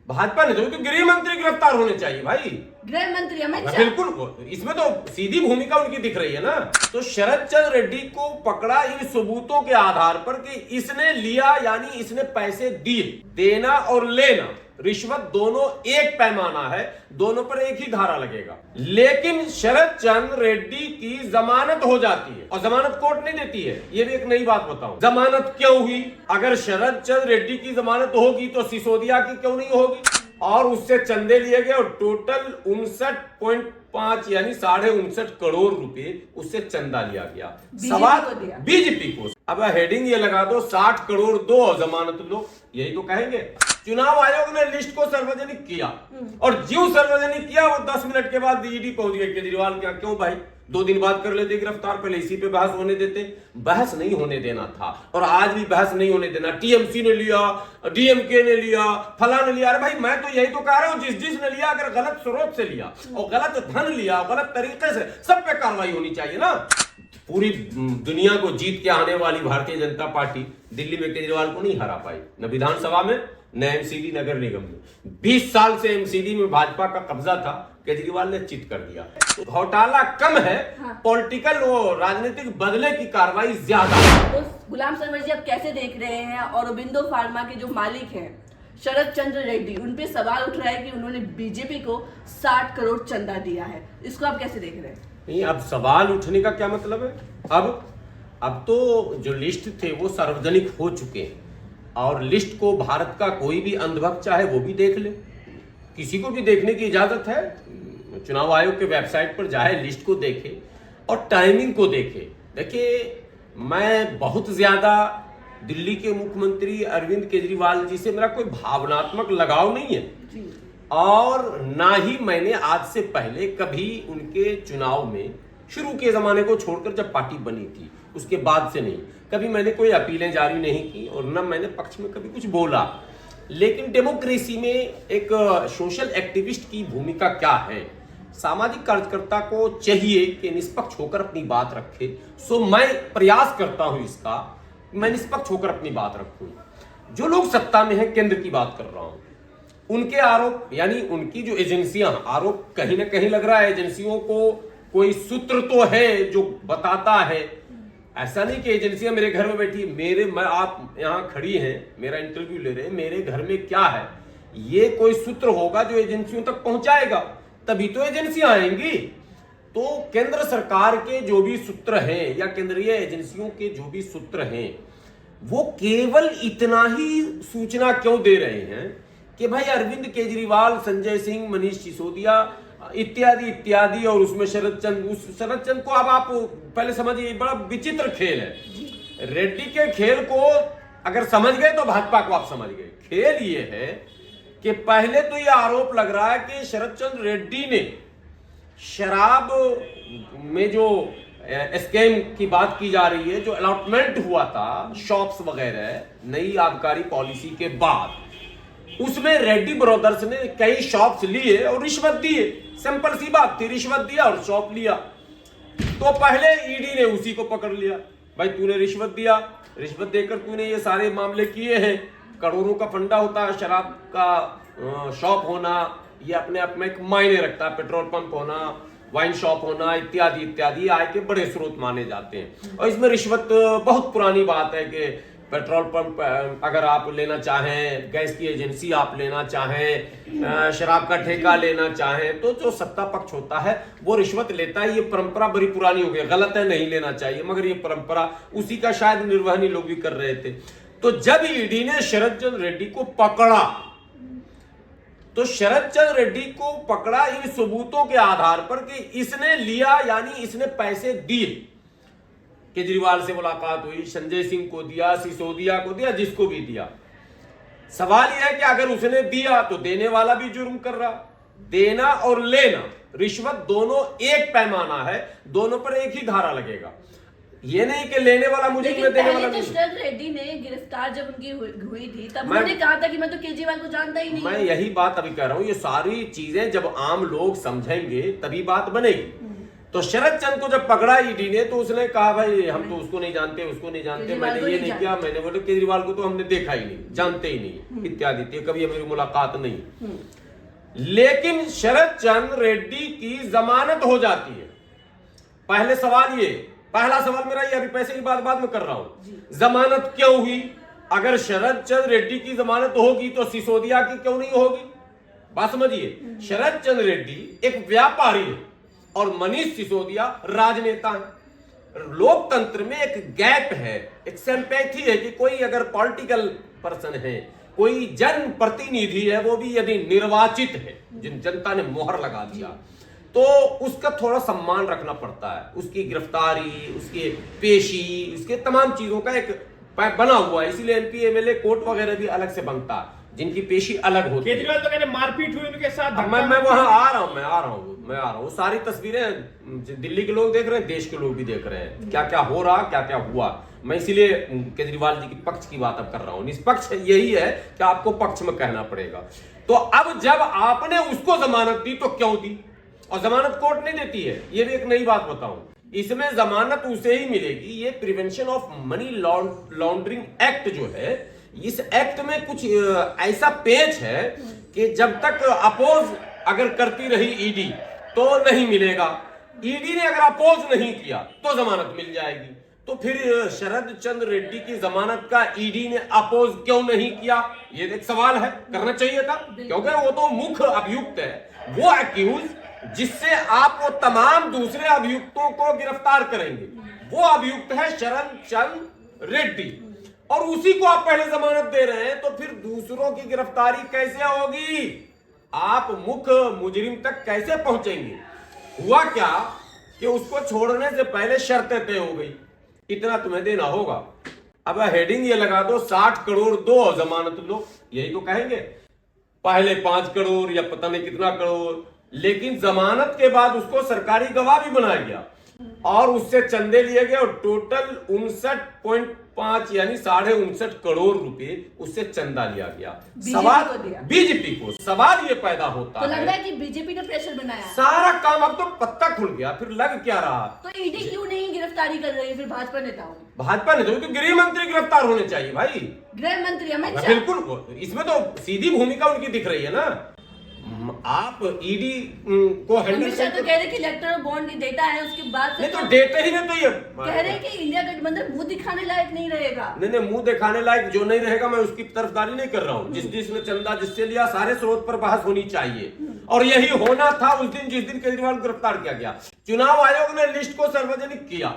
भाजपा ने तो गृह मंत्री गिरफ्तार होने चाहिए भाई। गृह मंत्री अमित शाह। बिल्कुल, इसमें तो सीधी भूमिका उनकी दिख रही है ना। तो शरद चंद्र रेड्डी को पकड़ा इन सबूतों के आधार पर कि इसने लिया, यानी इसने पैसे दिए। देना और लेना, रिश्वत दोनों एक पैमाना है, दोनों पर एक ही धारा लगेगा। लेकिन शरद चंद्र रेड्डी की जमानत हो जाती है और जमानत कोर्ट नहीं देती है। ये भी एक नई बात बताऊं, जमानत क्यों हुई? अगर शरद चंद्र रेड्डी की जमानत होगी तो सिसोदिया की क्यों नहीं होगी? और उससे चंदे लिए गए और टोटल 59.5 यानी 59.5 करोड़ रुपए उससे चंदा लिया गया। सवाल बीजेपी को। अब हेडिंग ये लगा दो, 60 करोड़ दो और जमानत लो, यही तो कहेंगे। चुनाव आयोग ने लिस्ट को सार्वजनिक किया और ज्यों सार्वजनिक किया वो 10 मिनट के बाद ईडी पहुंच गए केजरीवाल के। क्यों भाई, 2 दिन बाद कर लेते गिरफ्तार, पहले इसी पे बहस होने देते। बहस नहीं होने देना था और आज भी बहस नहीं होने देना। टीएमसी ने लिया, डीएमके ने लिया, फला ने लिया। अरे भाई मैं तो यही तो कह रहा हूं, जिसने लिया, अगर गलत स्रोत से लिया और गलत धन लिया, गलत तरीके से, सब पे कार्रवाई होनी चाहिए ना। पूरी दुनिया को जीत के आने वाली भारतीय जनता पार्टी दिल्ली में केजरीवाल को नहीं हरा पाई, न विधानसभा में न एमसीडी नगर निगम में। 20 साल से एमसीडी में भाजपा का कब्जा था, केजरीवाल ने चित कर दिया। तो घोटाला कम है, पॉलिटिकल वो राजनीतिक बदले की कार्रवाई ज्यादा है। तो गुलाम सरवर जी, आप कैसे देख रहे हैं? और औरोबिंदो फार्मा के जो मालिक हैं शरद चंद्र रेड्डी, उन पे सवाल उठ रहा है कि उन्होंने बीजेपी को 60 करोड़ चंदा दिया है। इसको आप कैसे देख रहे हैं? नहीं, अब सवाल उठने का क्या मतलब है? अब तो जो लिस्ट थे वो सार्वजनिक हो चुके हैं और लिस्ट को भारत का कोई भी अंधभक्त चाहे वो भी देख ले, किसी को भी देखने की इजाजत है। चुनाव आयोग के वेबसाइट पर जाए, लिस्ट को देखे और टाइमिंग को देखे। देखिए, मैं बहुत ज्यादा दिल्ली के मुख्यमंत्री अरविंद केजरीवाल जी से मेरा कोई भावनात्मक लगाव नहीं है और ना ही मैंने आज से पहले कभी उनके चुनाव में, शुरू के जमाने को छोड़कर जब पार्टी बनी थी उसके बाद से नहीं, कभी मैंने कोई अपीलें जारी नहीं की और न मैंने पक्ष में कभी कुछ बोला। लेकिन डेमोक्रेसी में एक सोशल एक्टिविस्ट की भूमिका क्या है? सामाजिक कार्यकर्ता को चाहिए कि निष्पक्ष होकर अपनी बात रखे। सो मैं प्रयास करता हूं इसका, मैं निष्पक्ष होकर अपनी बात रखूं। जो लोग सत्ता में हैं, केंद्र की बात कर रहा हूं, उनके आरोप, यानी उनकी जो एजेंसियां, आरोप कहीं ना कहीं लग रहा है एजेंसियों को कोई सूत्र तो है जो बताता है। ऐसा नहीं कि एजेंसियां मेरे घर में बैठी, आप यहाँ खड़ी हैं, मेरा इंटरव्यू ले रहे हैं, मेरे घर में क्या है, ये कोई सूत्र होगा जो एजेंसियों तक पहुंचाएगा, तभी तो एजेंसियां आएंगी। तो केंद्र सरकार के जो भी सूत्र हैं या केंद्रीय एजेंसियों के जो भी सूत्र हैं, वो केवल इतना ही सूचना क्यों दे रहे हैं कि भाई अरविंद केजरीवाल, संजय सिंह, मनीष सिसोदिया इत्यादि इत्यादि, और उसमें शरद चंद्र को अब आप पहले समझिए, बड़ा विचित्र खेल है। रेड्डी के खेल को अगर समझ गए तो भाजपा को आप समझ गए। खेल ये है कि पहले तो ये आरोप लग रहा है कि शरद चंद्र रेड्डी ने शराब में जो स्कैम की बात की जा रही है, जो अलॉटमेंट हुआ था शॉप्स वगैरह नई आबकारी पॉलिसी के बाद, उसमें रेड्डी ब्रदर्स ने कई शॉप्स लिए और रिश्वत दिए। सिंपल सी बात थी, रिश्वत दिया और शॉप लिया। तो पहले ईडी ने उसी को पकड़ लिया, भाई तूने रिश्वत दिया, रिश्वत देकर तूने ये सारे मामले किए हैं। करोड़ों का फंडा होता है शराब का, शॉप होना ये अपने आप में एक मायने रखता है, पेट्रोल पंप होना, वाइन शॉप होना इत्यादि इत्यादि आय के बड़े स्रोत माने जाते हैं। और इसमें रिश्वत बहुत पुरानी बात है कि पेट्रोल पंप अगर आप लेना चाहें, गैस की एजेंसी आप लेना चाहें, शराब का ठेका लेना चाहें, तो जो सत्ता पक्ष होता है वो रिश्वत लेता है। ये परंपरा बड़ी पुरानी हो गई, गलत है, नहीं लेना चाहिए, मगर ये परंपरा उसी का शायद निर्वहन लोग भी कर रहे थे। तो जब ईडी ने शरद चंद्र रेड्डी को पकड़ा, तो शरद चंद्र रेड्डी को पकड़ा इन सबूतों के आधार पर कि इसने लिया, यानी इसने पैसे दिए। केजरीवाल से मुलाकात हुई, संजय सिंह को दिया, सिसोदिया को दिया, जिसको भी दिया। सवाल यह है कि अगर उसने दिया तो देने वाला भी जुर्म कर रहा। देना और लेना, रिश्वत दोनों एक पैमाना है, दोनों पर एक ही धारा लगेगा। ये नहीं कि लेने वाला मुझे, देने वाला तो शरद रेड्डी ने गिरफ्तार जब उनकी हुई थी तब उन्होंने कहा था कि मैं तो केजरीवाल को जानता ही नहीं। मैं यही बात अभी कह रहा हूं, ये सारी चीजें जब आम लोग समझेंगे तभी बात बनेगी। तो शरद चंद्र को जब पकड़ा ईडी ने तो उसने कहा भाई हम तो उसको नहीं जानते, उसको नहीं जानते, मैंने ये नहीं किया, मैंने बोले केजरीवाल को तो हमने देखा ही नहीं, जानते ही नहीं इत्यादि, कभी हमारी मुलाकात नहीं। लेकिन शरद चंद्र रेड्डी की जमानत हो जाती है। पहला सवाल मेरा ये, अभी पैसे की बात बाद में कर रहा हूं, जमानत क्यों हुई? अगर शरद चंद्र रेड्डी की जमानत होगी तो सिसोदिया की क्यों नहीं होगी? बात समझिए, शरद चंद्र रेड्डी एक व्यापारी है और मनीष सिसोदिया राजनेता है। लोकतंत्र में एक गैप है, एक सिंपैथी है कि कोई अगर पॉलिटिकल पर्सन है, कोई जन प्रतिनिधि है, वो भी यदि निर्वाचित है, जिन जनता ने मोहर लगा दिया, तो उसका थोड़ा सम्मान रखना पड़ता है। उसकी गिरफ्तारी, उसकी पेशी, उसके तमाम चीजों का एक बना हुआ है। इसीलिए एमपी एमएलए कोर्ट वगैरह भी अलग से बनता है, जिनकी पेशी अलग होती है। केजरीवाल तो कहते मारपीट हुई उनके साथ। मैं वहां आ रहा हूँ। सारी तस्वीरें दिल्ली के लोग देख रहे हैं, देश के लोग भी देख रहे हैं, क्या क्या हो रहा, क्या क्या हुआ। मैं इसीलिए केजरीवाल जी की पक्ष की बात अब कर रहा हूँ। निष्पक्ष यही है कि आपको पक्ष में कहना पड़ेगा। तो अब जब आपने उसको जमानत दी तो क्यों दी? और जमानत कोर्ट नहीं देती है, ये भी एक नई बात बताऊं। इसमें जमानत उसे ही मिलेगी, ये prevention of money laundering act जो है, इस एक्ट में कुछ ऐसा पेच है कि जब तक अपोज अगर करती रही ईडी तो नहीं मिलेगा। ईडी ने अगर अपोज नहीं किया तो जमानत मिल जाएगी। तो फिर शरद चंद्र रेड्डी की जमानत का ईडी ने अपोज क्यों नहीं किया? ये एक सवाल है, करना चाहिए था, क्योंकि वो तो मुख्य अभियुक्त है, वो अक्यूज जिससे आप वो तमाम दूसरे अभियुक्तों को गिरफ्तार करेंगे, वो अभियुक्त है शरद चंद्र रेड्डी, और उसी को आप पहले जमानत दे रहे हैं। तो फिर दूसरों की गिरफ्तारी कैसे होगी? आप मुख्य मुजरिम तक कैसे पहुंचेंगे? हुआ क्या कि उसको छोड़ने से पहले शर्तें तय हो गई, इतना तुम्हें देना होगा। अब हेडिंग ये लगा दो, 60 करोड़ दो और जमानत लो, यही तो कहेंगे। पहले 5 करोड़ या पता नहीं कितना करोड़, लेकिन जमानत के बाद उसको सरकारी गवाह भी बनाया गया और उससे चंदे लिए गए और टोटल 59.5 यानी 59.5 करोड़ रुपए उससे चंदा लिया गया। सवाल बीजेपी को सवाल ये पैदा होता तो लग रहा है कि बीजेपी ने प्रेशर बनाया, सारा काम अब तो पत्ता खुल गया, फिर लग क्या रहा? तो ईडी क्यों नहीं गिरफ्तारी कर रही है फिर भाजपा नेताओं? भाजपा ने तो गृह मंत्री गिरफ्तार होने चाहिए भाई, गृह मंत्री अमित शाह। बिल्कुल, इसमें तो सीधी भूमिका उनकी दिख रही है ना। आप ईडी को हैंडल तो कह रहे कि इलेक्टोरल बॉन्ड डेटा है, उसके बाद नहीं तो डेटा ही नहीं, तो ये कह रहे हैं कि इंडिया गठबंधन मुंह दिखाने लायक नहीं रहेगा। नहीं, मुंह दिखाने लायक जो नहीं रहेगा, मैं उसकी तरफदारी नहीं कर रहा हूँ। जिसने चंदा जिससे लिया, सारे स्रोत पर बहस होनी चाहिए, और यही होना था उस दिन जिस दिन केजरीवाल को गिरफ्तार किया गया। चुनाव आयोग ने लिस्ट को सार्वजनिक किया,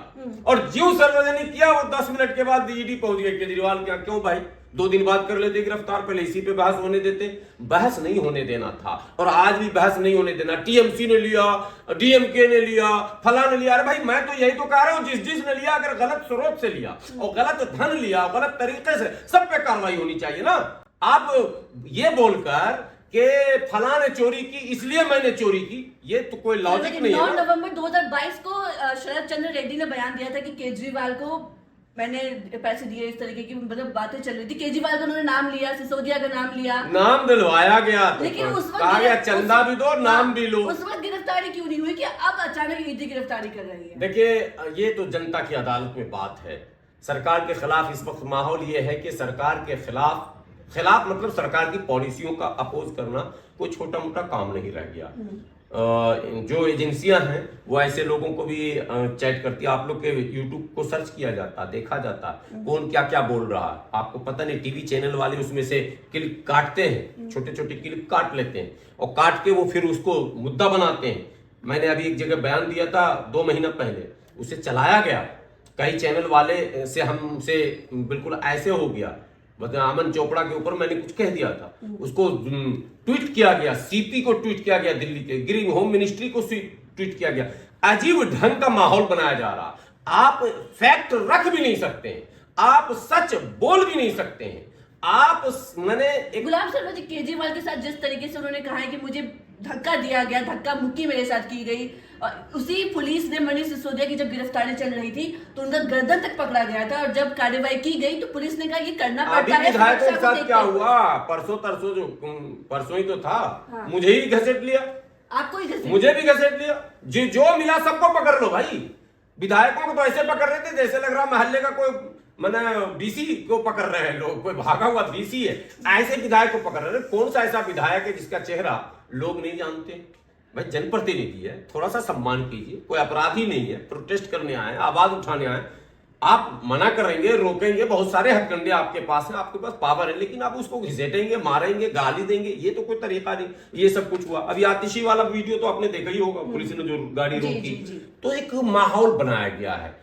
और ज्यों सार्वजनिक किया वो 10 मिनट के बाद ईडी पहुंच गए केजरीवाल के। क्यों भाई, 2 दिन बाद कर लेते गिरफ्तार, पहले इसी पे बहस होने देते। बहस नहीं होने देना था, और आज भी बहस नहीं होने देना। टीएमसी ने लिया, डीएमके ने लिया, फला ने लिया। अरे भाई, मैं तो यही तो कह रहा हूं, जिसने लिया, अगर गलत स्रोत से लिया और गलत धन लिया, गलत तरीके से, सब पे कार्रवाई होनी चाहिए ना। आप ये बोलकर कि फला ने चोरी की इसलिए मैंने चोरी की, ये तो कोई लॉजिक नहीं है। 9 नवंबर 2022 को शरद चंद्र रेड्डी ने बयान दिया था कि केजरीवाल को मैंने पैसे दिए, इस तरीके की मतलब बातें चल रही थी। केजरीवाल का उन्होंने नाम लिया, सिसोदिया का नाम लिया, नाम दिलवाया गया, तो लेकिन उस वक्त कहा गया चंदा भी दो, नाम भी लो। उस वक्त गिरफ्तारी क्यों नहीं हुई कि अब अचानक ईडी गिरफ्तारी कर रही है? देखिए, ये तो जनता की अदालत में बात है। सरकार के खिलाफ इस वक्त माहौल ये है कि सरकार के खिलाफ मतलब सरकार की पॉलिसियों का अपोज करना कोई छोटा मोटा काम नहीं रह गया। जो एजेंसियां हैं वो ऐसे लोगों को भी चैट करती है। आप लोग के यूट्यूब को सर्च किया जाता, देखा जाता कौन क्या क्या बोल रहा है, आपको पता नहीं। टीवी चैनल वाले उसमें से क्लिप काटते हैं, छोटे छोटे क्लिप काट लेते हैं, और काट के वो फिर उसको मुद्दा बनाते हैं। मैंने अभी एक जगह बयान दिया था 2 महीना पहले, उसे चलाया गया। कई चैनल वाले से हमसे बिल्कुल ऐसे हो गया, मतलब अमन चोपड़ा के ऊपर मैंने कुछ कह दिया था, उसको ट्वीट किया गया, सीपी को ट्वीट किया गया, दिल्ली के गृह होम मिनिस्ट्री को ट्वीट किया गया। अजीब ढंग का माहौल बनाया जा रहा। आप फैक्ट रख भी नहीं सकते हैं, आप सच बोल भी नहीं सकते हैं। आप मैंने गुलाम शर्मा जी, केजरीवाल के साथ जिस तरीके से उन्होंने कहा है कि मुझे धक्का दिया गया, धक्का मुक्की मेरे साथ की गई, और उसी पुलिस ने मनीष सिसोदिया की जब गिरफ्तारी चल रही थी तो उनका गर्दन तक पकड़ा गया था, और जब कार्रवाई की गई तो पुलिस ने कहा ये करना पड़ता है। विधायकों के साथ क्या हुआ? परसों ही तो था, मुझे ही घसीट लिया। आपको ही घसीट मुझे भी घसीट लिया। जो मिला सबको पकड़ लो भाई। विधायकों को तो ऐसे पकड़ रहे थे जैसे लग रहा महल्ले का कोई मैंने डीसी को पकड़ रहे हैं लोग, कोई भागा हुआ डीसी है, ऐसे विधायक को पकड़ रहे हैं। कौन सा ऐसा विधायक है जिसका चेहरा लोग नहीं जानते? भाई जनप्रतिनिधि है, थोड़ा सा सम्मान कीजिए। कोई अपराधी नहीं है, प्रोटेस्ट करने आए, आवाज उठाने आए। आप मना करेंगे, रोकेंगे, बहुत सारे हथकंडे आपके पास हैं, आपके पास पावर है, लेकिन आप उसको घिसेटेंगे, मारेंगे, गाली देंगे, ये तो कोई तरीका नहीं। ये सब कुछ हुआ। अभी आतिशी वाला वीडियो तो आपने देखा ही होगा, पुलिस ने जो गाड़ी रोकी। तो एक माहौल बनाया गया है।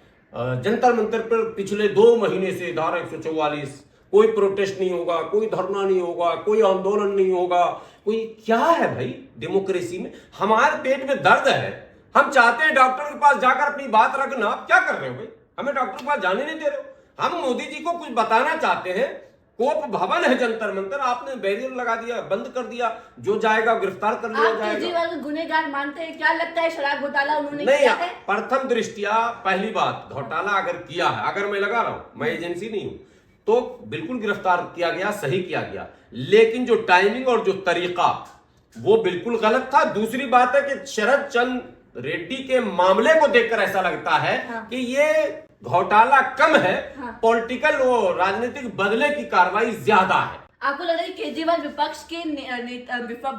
जंतर मंतर पर पिछले 2 महीने से धारा 144, कोई प्रोटेस्ट नहीं होगा, कोई धरना नहीं होगा, कोई आंदोलन नहीं होगा, कोई क्या है भाई डेमोक्रेसी में? हमारे पेट में दर्द है, हम चाहते हैं डॉक्टर के पास जाकर अपनी बात रखना। आप क्या कर रहे हो भाई? हमें डॉक्टर के पास जाने नहीं दे रहे हो। हम मोदी जी को कुछ बताना चाहते हैं। कोप भवन है जंतर मंतर, आपने बैरियर लगा दिया, बंद कर दिया, जो जाएगा गिरफ्तार कर लिया जाएगा। केजरीवाल को गुनहगार मानते हैं? क्या लगता है शराब घोटाला उन्होंने नहीं किया है? प्रथम दृष्टिया पहली बात, घोटाला अगर किया है, अगर मैं लगा रहा हूं, मैं एजेंसी नहीं हूं, तो बिल्कुल गिरफ्तार किया गया, सही किया गया। लेकिन जो टाइमिंग और जो तरीका वो बिल्कुल गलत था। दूसरी बात है कि शरद चंद्र रेड्डी के मामले को देखकर ऐसा लगता है कि ये घोटाला कम है, पॉलिटिकल वो राजनीतिक बदले की कार्रवाई ज्यादा है। आपको लग रहा है केजरीवाल विपक्ष के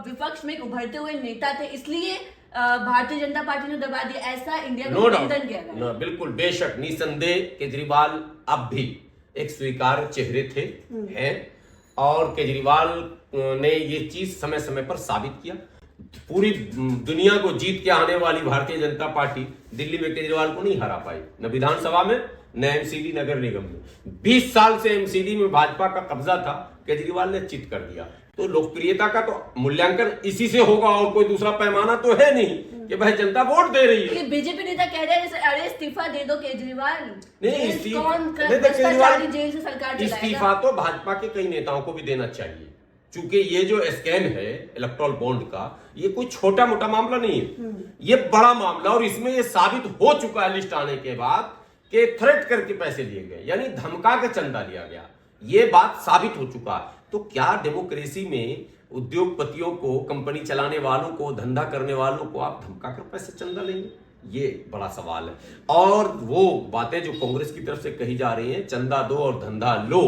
विपक्ष में उभरते हुए नेता थे, इसलिए भारतीय जनता पार्टी ने दबा दिया, ऐसा इंडिया में निवेदन किया गया? बिल्कुल, बेशक, निसंदेह केजरीवाल अब भी एक स्वीकार्य चेहरे थे, हैं, और केजरीवाल ने ये चीज समय समय पर साबित किया। पूरी दुनिया को जीत के आने वाली भारतीय जनता पार्टी दिल्ली में केजरीवाल को नहीं हरा पाई, न विधानसभा में न एमसीडी नगर निगम में। 20 साल से एमसीडी में भाजपा का कब्जा था, केजरीवाल ने चित कर दिया। तो लोकप्रियता का तो मूल्यांकन इसी से होगा, और कोई दूसरा पैमाना तो है नहीं कि भाई जनता वोट दे रही है। बीजेपी नेता कह रहे हैं जैसे अरे इस्तीफा दे दो केजरीवाल, नहीं, जेल से सरकार इस्तीफा तो भाजपा के कई नेताओं को भी देना चाहिए, क्योंकि ये जो स्कैम है इलेक्टोरल बॉन्ड का, ये कोई छोटा मोटा मामला नहीं है, ये बड़ा मामला। और इसमें ये साबित हो चुका है लिस्ट आने के बाद कि थ्रेट करके पैसे लिए गए, यानी धमका के चंदा लिया गया, ये बात साबित हो चुका है। तो क्या डेमोक्रेसी में उद्योगपतियों को, कंपनी चलाने वालों को, धंधा करने वालों को आप धमका कर पैसे चंदा लेंगे? ये बड़ा सवाल है। और वो बातें जो कांग्रेस की तरफ से कही जा रही हैं, चंदा दो और धंधा लो,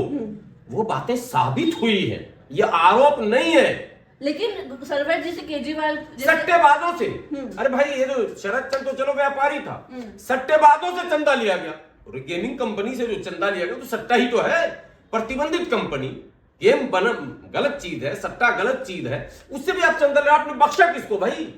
वो बातें साबित हुई है, ये आरोप नहीं है। लेकिन सरवर जी से केजरीवाल सट्टेबाजों से, अरे भाई ये जो शरद चंद्र तो चलो व्यापारी था, सट्टेबाजों से चंदा लिया गया। गेमिंग कंपनी से जो चंदा लिया गया तो सट्टा ही तो है, प्रतिबंधित कंपनी। गेम गलत चीज है, सट्टा गलत चीज है, उससे भी आप चंदा ले। आपने बख्शा किसको भाई?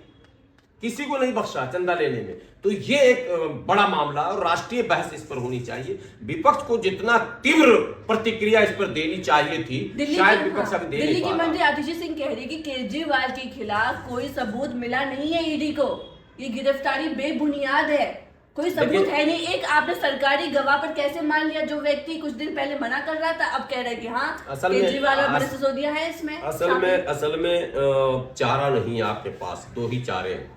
किसी को नहीं बख्शा चंदा लेने में। तो ये एक बड़ा मामला और राष्ट्रीय बहस इस पर होनी चाहिए। विपक्ष को जितना तीव्र प्रतिक्रिया इस पर देनी चाहिए थी, शायद विपक्ष अभी दे नहीं पा रहा। दिल्ली की मंत्री आतिशी सिंह कह रही कि केजरीवाल के खिलाफ कोई सबूत मिला नहीं है ईडी को, ये गिरफ्तारी बेबुनियाद है, कोई सबूत है नहीं। एक आपने सरकारी गवाह पर कैसे मान लिया, जो व्यक्ति कुछ दिन पहले मना कर रहा था अब कह रहा है कि हाँ केजरीवाल और मनीष सिसोदिया है इसमें। असल में चारा नहीं है आपके पास, 2 ही चारे हैं।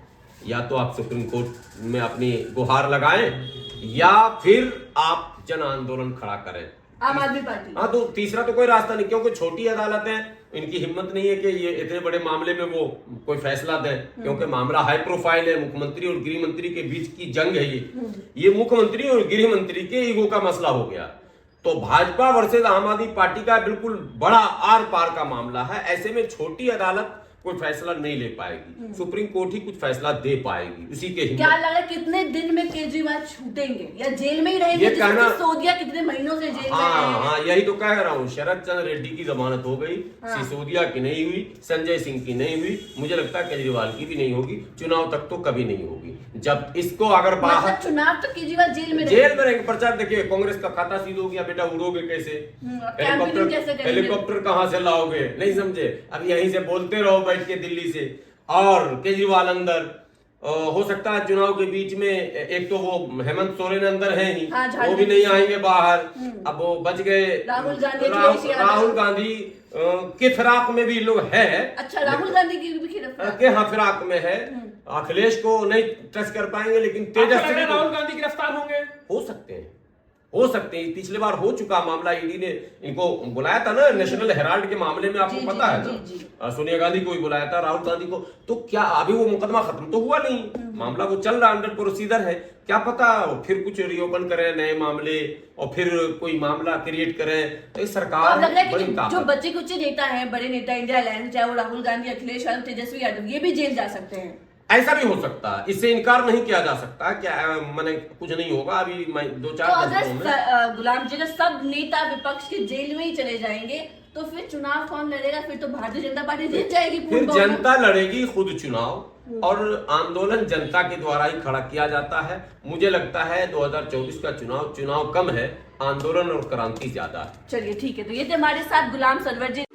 या तो आप सुप्रीम कोर्ट में अपनी गुहार लगाएं, या फिर आप जन आंदोलन खड़ा करें, आम आदमी पार्टी। हाँ, तो तीसरा तो कोई रास्ता नहीं, क्योंकि छोटी अदालत है, इनकी हिम्मत नहीं है कि ये इतने बड़े मामले में वो कोई फैसला दें, क्योंकि मामला हाई प्रोफाइल है। मुख्यमंत्री और गृह मंत्री के बीच की जंग है ये मुख्यमंत्री और गृह मंत्री के ईगो का मसला हो गया। तो भाजपा वर्सेज आम आदमी पार्टी का बिल्कुल बड़ा आर पार का मामला है। ऐसे में छोटी अदालत कोई फैसला नहीं ले पाएगी, सुप्रीम कोर्ट ही कुछ फैसला दे पाएगी। उसी के क्या लग रहा है कितने दिन में केजरीवाल छूटेंगे या जेल में ही रहेंगे? ये कहना, सिसोदिया कितने महीनों से जेल में है। हाँ, यही तो कह रहा हूँ। शरद चंद्र रेड्डी की जमानत हो गई, सिसोदिया की नहीं हुई, संजय सिंह की नहीं हुई, मुझे लगता है केजरीवाल की भी नहीं होगी, चुनाव तक तो कभी नहीं होगी। जब इसको अगर बाहर चुनाव तो केजरीवाल जेल में रहेंगे। प्रचार देखिए, कांग्रेस का खाता सीध हो गया, बेटा उड़ोगे कैसे, हेलीकॉप्टर कहां से लाओगे, नहीं समझे। अब यहीं से बोलते रहो बैठ के दिल्ली से, और केजरीवाल अंदर हो सकता है चुनाव के बीच में। एक तो वो हेमंत सोरेन अंदर है ही, वो भी नहीं आएंगे बाहर। अब वो बच गए राहुल गांधी के फिराक में भी लोग है। अच्छा, राहुल गांधी की भी फिराक में है। अखिलेश को नहीं टच कर पाएंगे, लेकिन तेजस्वी राहुल गांधी गिरफ्तार होंगे, हो सकते हैं, हो सकते हैं। पिछले बार हो चुका मामला, ईडी ने इनको बुलाया था ना नेशनल हेराल्ड के मामले में, आपको जी, पता है जी, ना, जी। सोनिया गांधी को भी बुलाया था, राहुल गांधी को। तो क्या अभी वो मुकदमा खत्म तो हुआ नहीं, मामला वो चल रहा, अंडर प्रोसीजर है। क्या पता फिर कुछ रिओपन करें नए मामले और फिर कोई मामला क्रिएट करें। तो ये तो सरकार अब लग रहा है बड़ी कि जो ताकत। बच्चे कुछ नेता हैं, बड़े नेता इंडिया अलायंस, चाहे वो राहुल गांधी, अखिलेश यादव, तेजस्वी यादव, ये भी जेल जा सकते हैं। ऐसा भी हो सकता है, इससे इनकार नहीं किया जा सकता। क्या मैंने कुछ नहीं होगा अभी, दो तो चार अगर दिनों में। गुलाम जी, अगर सब नेता विपक्ष के जेल में ही चले जाएंगे तो फिर चुनाव कौन लड़ेगा? फिर तो भारतीय जनता पार्टी जीत जाएगी फिर पूर्ण बहुमत। जनता लड़ेगी खुद चुनाव, और आंदोलन जनता के द्वारा ही खड़ा किया जाता है। मुझे लगता है 2024 का चुनाव कम है, आंदोलन और क्रांति ज्यादा है। चलिए ठीक है, तो ये थे हमारे साथ गुलाम सरवर जी।